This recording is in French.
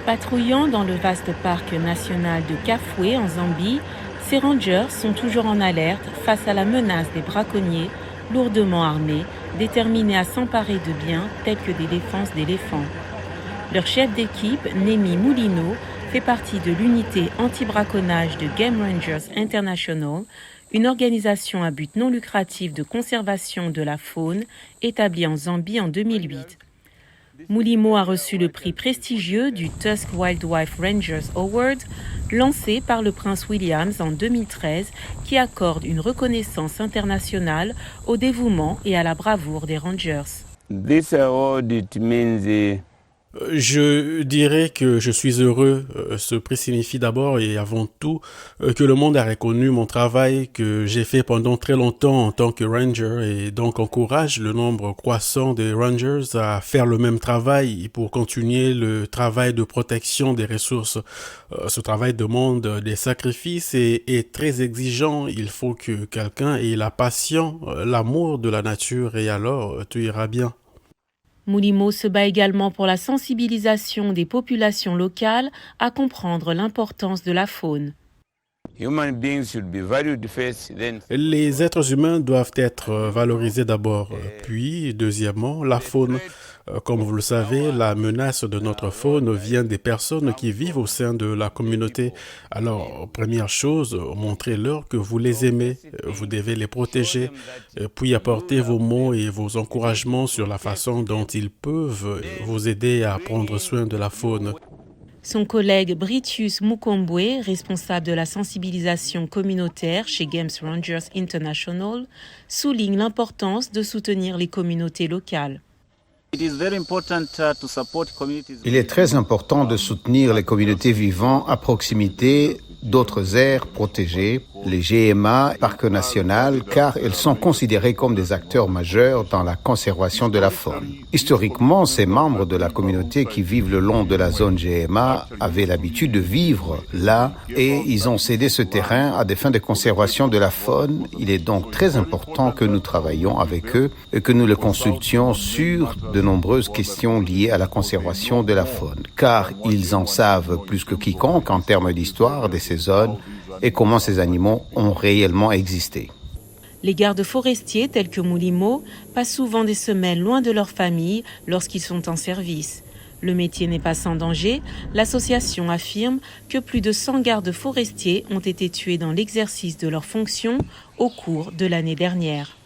Patrouillant dans le vaste parc national de Kafue en Zambie, ces rangers sont toujours en alerte face à la menace des braconniers lourdement armés, déterminés à s'emparer de biens tels que des défenses d'éléphants. Leur chef d'équipe, Nemi Moulino, fait partie de l'unité anti-braconnage de Game Rangers International, une organisation à but non lucratif de conservation de la faune établie en Zambie en 2008. Mulimo a reçu le prix prestigieux du Tusk Wildlife Rangers Award, lancé par le prince Williams en 2013, qui accorde une reconnaissance internationale au dévouement et à la bravoure des rangers. This award, it means Je dirais que je suis heureux. Ce prix signifie d'abord et avant tout que le monde a reconnu mon travail que j'ai fait pendant très longtemps en tant que ranger et donc encourage le nombre croissant des rangers à faire le même travail pour continuer le travail de protection des ressources. Ce travail demande des sacrifices et est très exigeant. Il faut que quelqu'un ait la passion, l'amour de la nature et alors tout ira bien. Mulimo se bat également pour la sensibilisation des populations locales à comprendre l'importance de la faune. Les êtres humains doivent être valorisés d'abord, puis deuxièmement, la faune. Comme vous le savez, la menace de notre faune vient des personnes qui vivent au sein de la communauté. Alors, première chose, montrez-leur que vous les aimez, vous devez les protéger, puis apportez vos mots et vos encouragements sur la façon dont ils peuvent vous aider à prendre soin de la faune. Son collègue Britius Mukombwe, responsable de la sensibilisation communautaire chez Game Rangers International, souligne l'importance de soutenir les communautés locales. Il est très important de soutenir les communautés vivant à proximité d'autres aires protégées, les GMA, parcs nationaux, car elles sont considérées comme des acteurs majeurs dans la conservation de la faune. Historiquement, ces membres de la communauté qui vivent le long de la zone GMA avaient l'habitude de vivre là et ils ont cédé ce terrain à des fins de conservation de la faune. Il est donc très important que nous travaillions avec eux et que nous les consultions sur de nombreuses questions liées à la conservation de la faune, car ils en savent plus que quiconque en termes d'histoire de ces zones et comment ces animaux ont réellement existé. Les gardes forestiers tels que Mulimo passent souvent des semaines loin de leur famille lorsqu'ils sont en service. Le métier n'est pas sans danger. L'association affirme que plus de 100 gardes forestiers ont été tués dans l'exercice de leurs fonctions au cours de l'année dernière.